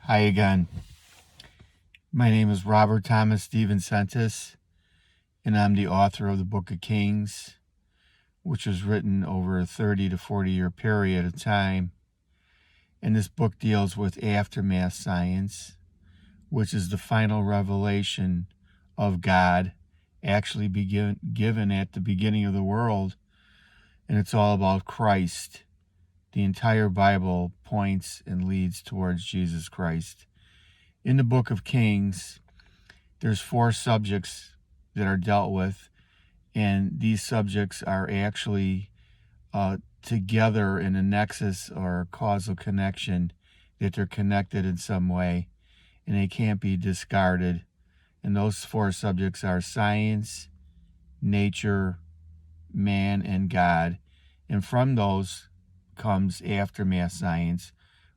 Hi again. My name is Robert Thomas DeVincentis, and I'm the author of the Book of Kings, which was written over a 30 to 40 year period of time. And this book deals with aftermath science, which is the final revelation of God actually given at the beginning of the world. And it's all about Christ. The entire Bible points and leads towards Jesus Christ. In the Book of Kings, there's 4 subjects that are dealt with, and these subjects are actually together in a nexus or causal connection, that they're connected in some way, and they can't be discarded. And those 4 subjects are science, nature, man, and God. And from those comes aftermath science,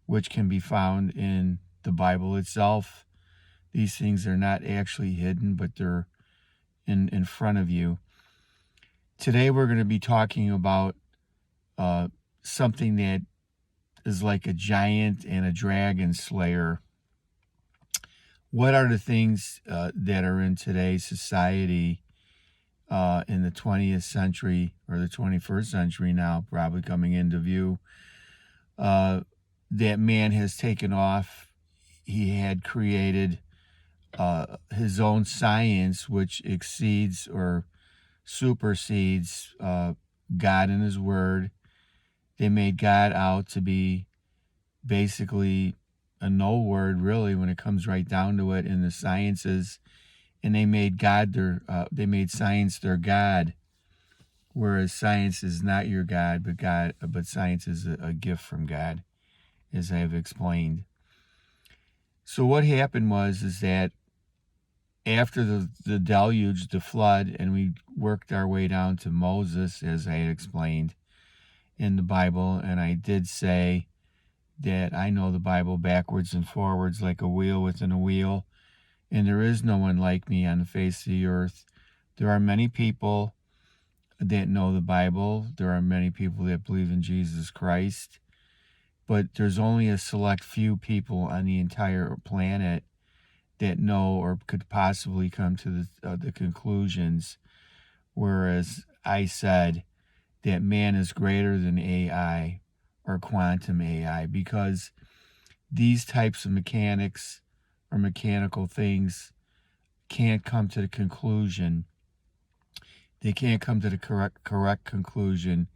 which can be found in the Bible itself. These things are not actually hidden, but they're in front of you. Today we're going to be talking about something that is like a giant and a dragon slayer. What are the things that are in today's society in the 20th century or the 21st century now, probably coming into view, that man has taken off? He had created his own science, which exceeds or supersedes God and his word. They made God out to be basically a no word, really, when it comes right down to it, in the sciences. And they made they made science their God, whereas science is not your God, but science is a gift from God, as I have explained. So what happened is that after the deluge, the flood, and we worked our way down to Moses, as I had explained in the Bible, and I did say that I know the Bible backwards and forwards like a wheel within a wheel, and there is no one like me on the face of the earth. There are many people that know the Bible. There are many people that believe in Jesus Christ, but there's only a select few people on the entire planet that know or could possibly come to the conclusions, whereas I said that man is greater than AI or quantum AI, because these types of mechanics or mechanical things can't come to the conclusion. They can't come to the correct conclusion.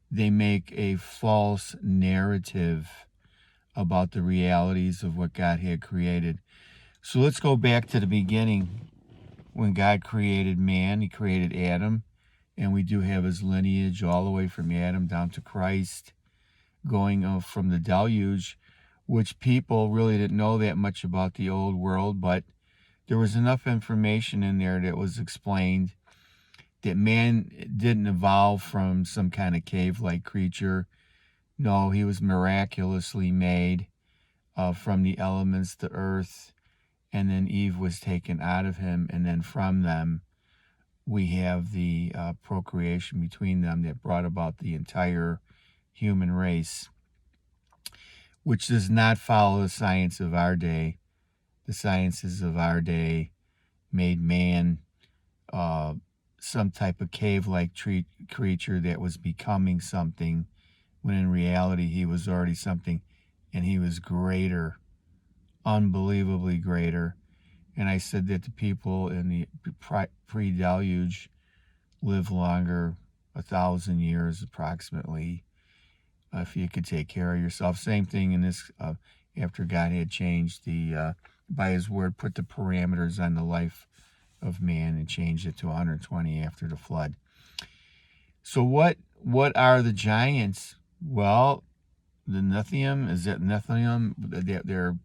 They make a false narrative about the realities of what God had created. So let's go back to the beginning. When God created man, he created Adam, and we do have his lineage all the way from Adam down to Christ, going from the deluge, which people really didn't know that much about the old world, but there was enough information in there that was explained that man didn't evolve from some kind of cave-like creature. No, he was miraculously made from the elements, the earth, and then Eve was taken out of him, and then from them we have the procreation between them that brought about the entire human race, which does not follow the science of our day. The sciences of our day made man some type of cave-like creature that was becoming something, when in reality he was already something, and he was greater, unbelievably greater. And I said that the people in the pre-deluge live longer, 1,000 years approximately, if you could take care of yourself. Same thing in this, after God had changed by his word, put the parameters on the life of man and changed it to 120 after the flood. So what are the giants? Well, the Nephilim, is that Nephilim that they're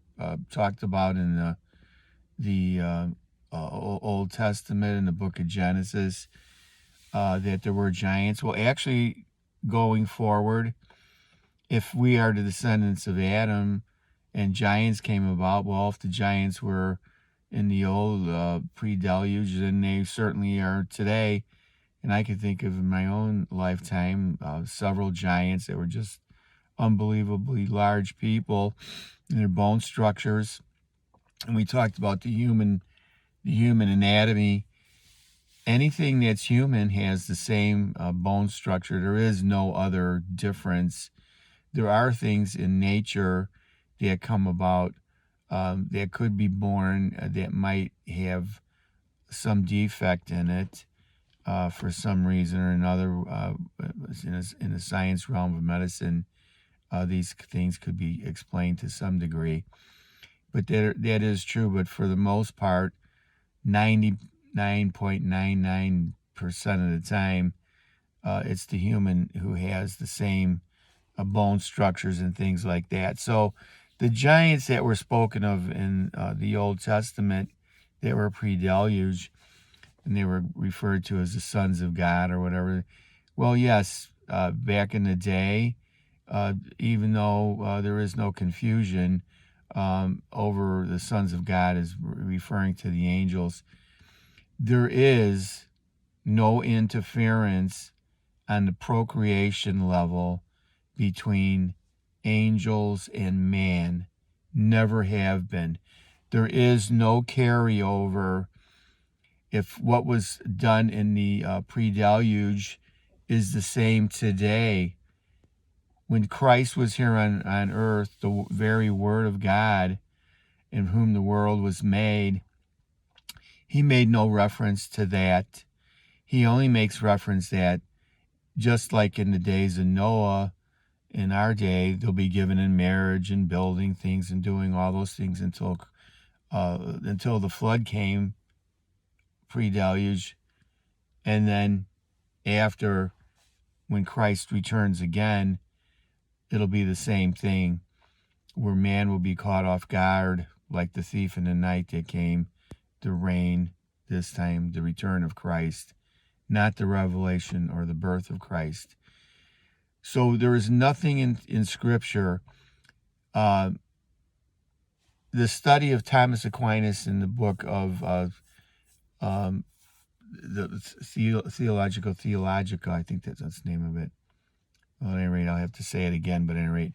talked about in the Old Testament, in the book of Genesis, that there were giants. Well, actually, going forward, if we are the descendants of Adam and giants came about, well, if the giants were in the old pre-deluge, then they certainly are today. And I can think of in my own lifetime several giants that were just unbelievably large people and their bone structures. And we talked about the human anatomy. Anything that's human has the same bone structure. There is no other difference. There are things in nature that come about that could be born that might have some defect in it for some reason or another. In the science realm of medicine, these things could be explained to some degree. But that is true. But for the most part, 99.99% of the time, it's the human who has the same bone structures and things like that. So the giants that were spoken of in the Old Testament that were pre-deluge, and they were referred to as the sons of God or whatever. Well, yes, back in the day, even though there is no confusion over the sons of God is referring to the angels, there is no interference on the procreation level between angels and man. Never have been. There is no carryover. If what was done in the pre-deluge is the same today, when Christ was here on earth, the very Word of God, in whom the world was made, he made no reference to that. He only makes reference that just like in the days of Noah, in our day, they'll be given in marriage and building things and doing all those things until the flood came, pre-deluge, and then after, when Christ returns again, it'll be the same thing, where man will be caught off guard like the thief in the night that came, the rain, this time the return of Christ, not the revelation or the birth of Christ. So there is nothing in Scripture. The study of Thomas Aquinas in the book of the Theologica, I think that's the name of it. Well, at any rate, I'll have to say it again, but at any rate,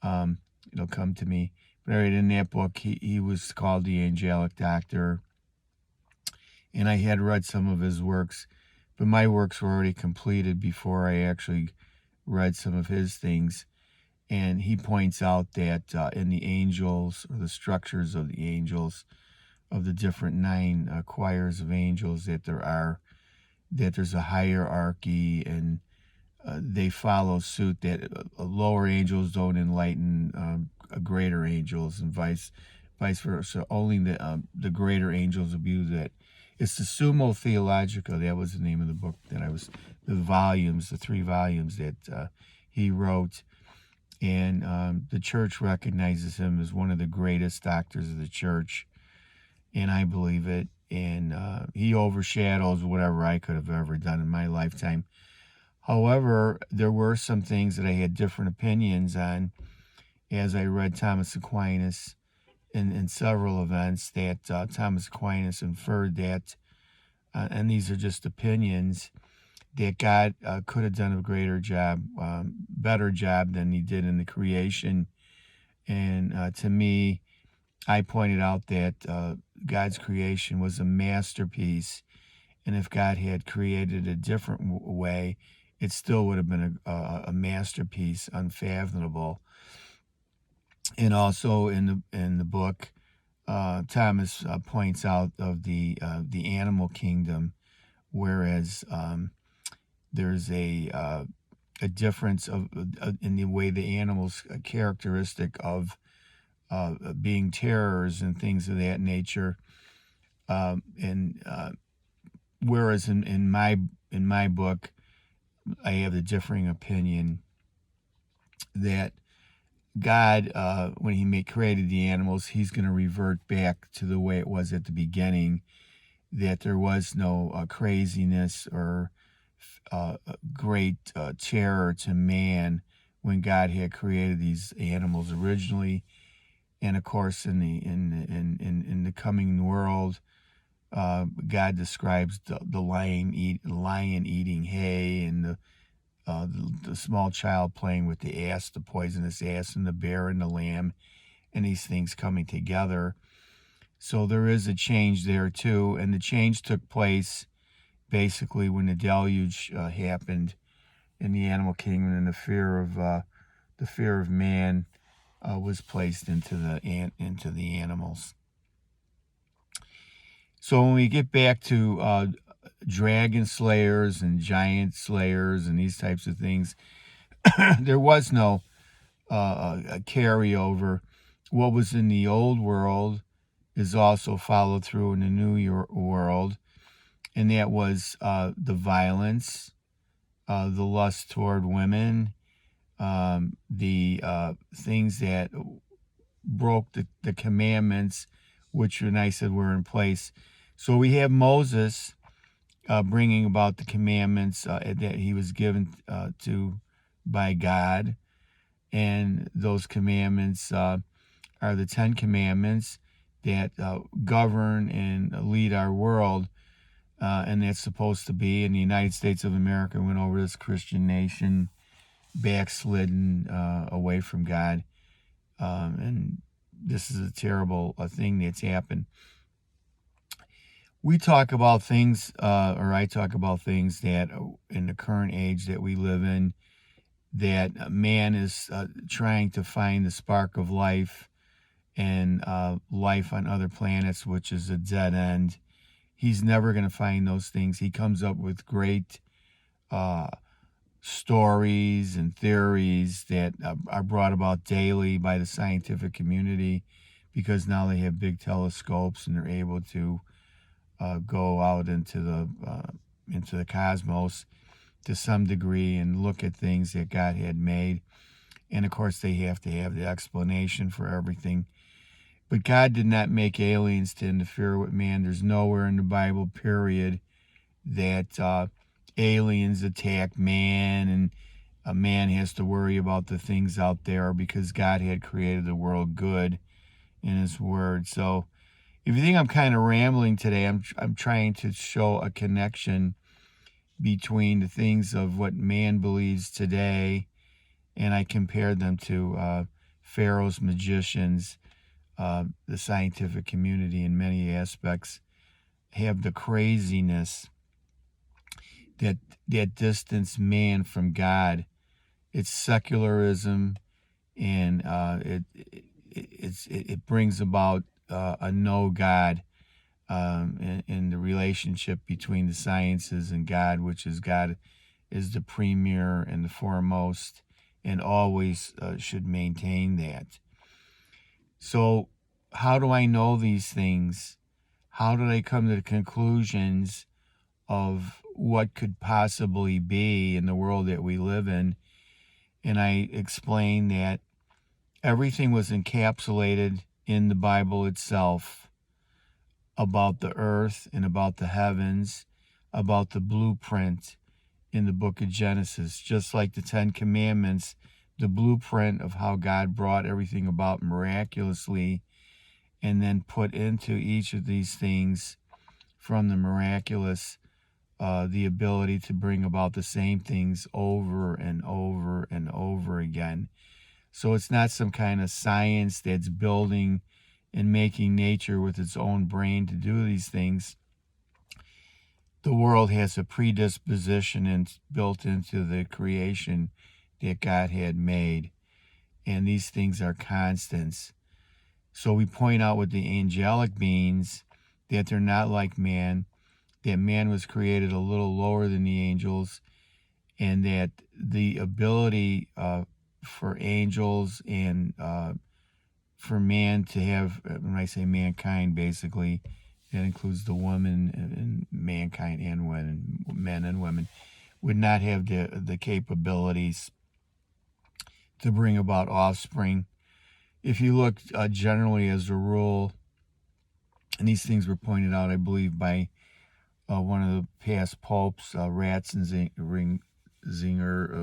it'll come to me. But at any rate, in that book, he was called the Angelic Doctor, and I had read some of his works, but my works were already completed before I actually read some of his things. And he points out that in the angels, or the structures of the angels, of the different 9 choirs of angels, that there's a hierarchy, and they follow suit, that lower angels don't enlighten greater angels, and vice versa. Only the greater angels will be that. It's the Summa Theologica. That was the name of the book the volumes, the 3 volumes that he wrote. And the church recognizes him as one of the greatest doctors of the church, and I believe it. And he overshadows whatever I could have ever done in my lifetime. However, there were some things that I had different opinions on as I read Thomas Aquinas in several events, that Thomas Aquinas inferred that, and these are just opinions, that God could have done a greater job, better job than he did in the creation. And to me, I pointed out that God's creation was a masterpiece, and if God had created a different way, it still would have been a masterpiece, unfathomable. And also in the book, Thomas points out of the animal kingdom, whereas there's a difference in the way the animals characteristic of being terrors and things of that nature, and whereas in my book, I have the differing opinion that God, when he created the animals, he's going to revert back to the way it was at the beginning, that there was no craziness or great terror to man when God had created these animals originally. And of course, in the coming world, God describes the lion eating hay, and the small child playing with the ass, the poisonous ass, and the bear and the lamb, and these things coming together. So there is a change there too, and the change took place basically when the deluge happened in the animal kingdom, and the fear of man was placed into the animals. So when we get back to dragon slayers and giant slayers and these types of things, there was no a carryover. What was in the old world is also followed through in the new world, and that was the violence, the lust toward women, the things that broke the commandments, which, and I said, were in place. So we have Moses bringing about the commandments that he was given to by God, and those commandments are the 10 Commandments that govern and lead our world, and that's supposed to be. In the United States of America went over this Christian nation, backslidden away from God, and this is a terrible thing that's happened. We talk about things, or I talk about things that in the current age that we live in, that man is trying to find the spark of life and life on other planets, which is a dead end. He's never going to find those things. He comes up with great stories and theories that are brought about daily by the scientific community, because now they have big telescopes and they're able to go out into the cosmos to some degree and look at things that God had made. And of course, they have to have the explanation for everything. But God did not make aliens to interfere with man. There's nowhere in the Bible, period, that aliens attack man and a man has to worry about the things out there, because God had created the world good in his word. So if you think I'm kind of rambling today, I'm trying to show a connection between the things of what man believes today, and I compared them to Pharaoh's magicians. The scientific community in many aspects have the craziness that distance man from God. It's secularism, and it brings about a no God in the relationship between the sciences and God, which is God is the premier and the foremost, and always should maintain that. So how do I know these things? How did I come to the conclusions of what could possibly be in the world that we live in? And I explained that everything was encapsulated in the Bible itself, about the earth and about the heavens, about the blueprint in the book of Genesis, just like the 10 Commandments, the blueprint of how God brought everything about miraculously, and then put into each of these things from the miraculous the ability to bring about the same things over and over and over again. So it's not some kind of science that's building and making nature with its own brain to do these things. The world has a predisposition and built into the creation that God had made, and these things are constants. So we point out with the angelic beings that they're not like man, that man was created a little lower than the angels, and that the ability for angels and for man to have, when I say mankind, basically, that includes the woman and mankind and women, men and women, would not have the capabilities to bring about offspring. If you look generally as a rule, and these things were pointed out, I believe, by one of the past popes, Ratzinger,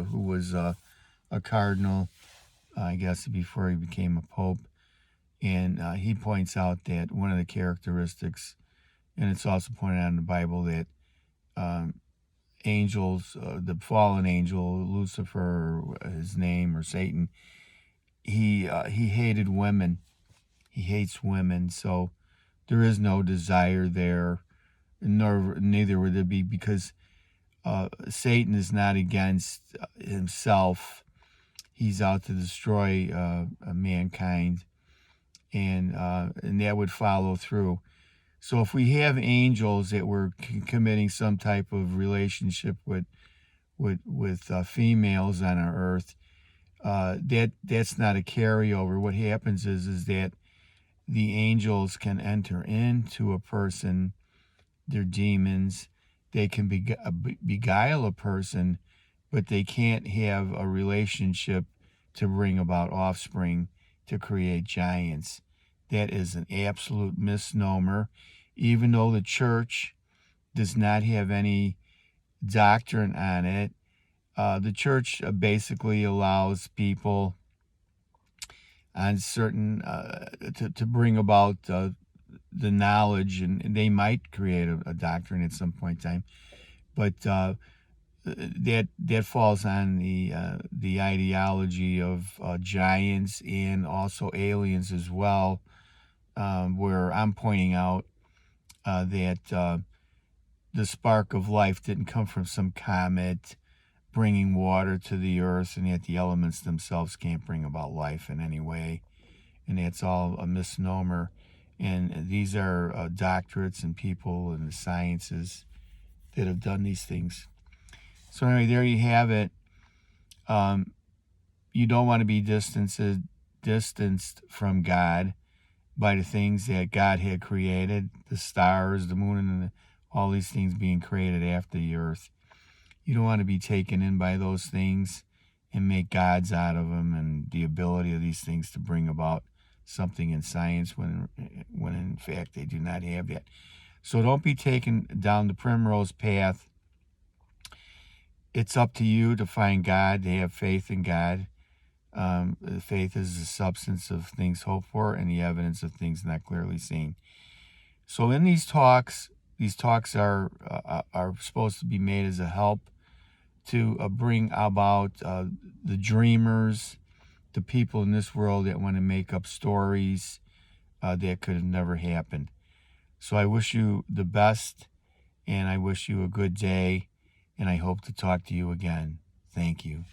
who was a cardinal, I guess, before he became a pope. And he points out that one of the characteristics, and it's also pointed out in the Bible, that angels, the fallen angel, Lucifer, his name, or Satan, he hated women. He hates women, so there is no desire there, nor neither would there be, because Satan is not against himself. He's out to destroy mankind, and that would follow through. So if we have angels that were committing some type of relationship with females on our earth, that's not a carryover. What happens is that the angels can enter into a person. They're demons. They can beguile a person, but they can't have a relationship to bring about offspring, to create giants. That is an absolute misnomer. Even though the church does not have any doctrine on it, the church basically allows people on certain to bring about the knowledge, and they might create a doctrine at some point in time, but that falls on the ideology of giants and also aliens as well, where I'm pointing out that the spark of life didn't come from some comet bringing water to the earth, and that the elements themselves can't bring about life in any way, and that's all a misnomer. And these are doctorates and people in the sciences that have done these things. So anyway, there you have it. You don't want to be distanced from God by the things that God had created, the stars, the moon, and all these things being created after the earth. You don't want to be taken in by those things and make gods out of them, and the ability of these things to bring about something in science when in fact they do not have that. So don't be taken down the primrose path. It's up to you to find God, to have faith in God. Faith is the substance of things hoped for and the evidence of things not clearly seen. So in these talks are supposed to be made as a help to bring about the dreamers, the people in this world that want to make up stories that could have never happened. So I wish you the best, and I wish you a good day, and I hope to talk to you again. Thank you.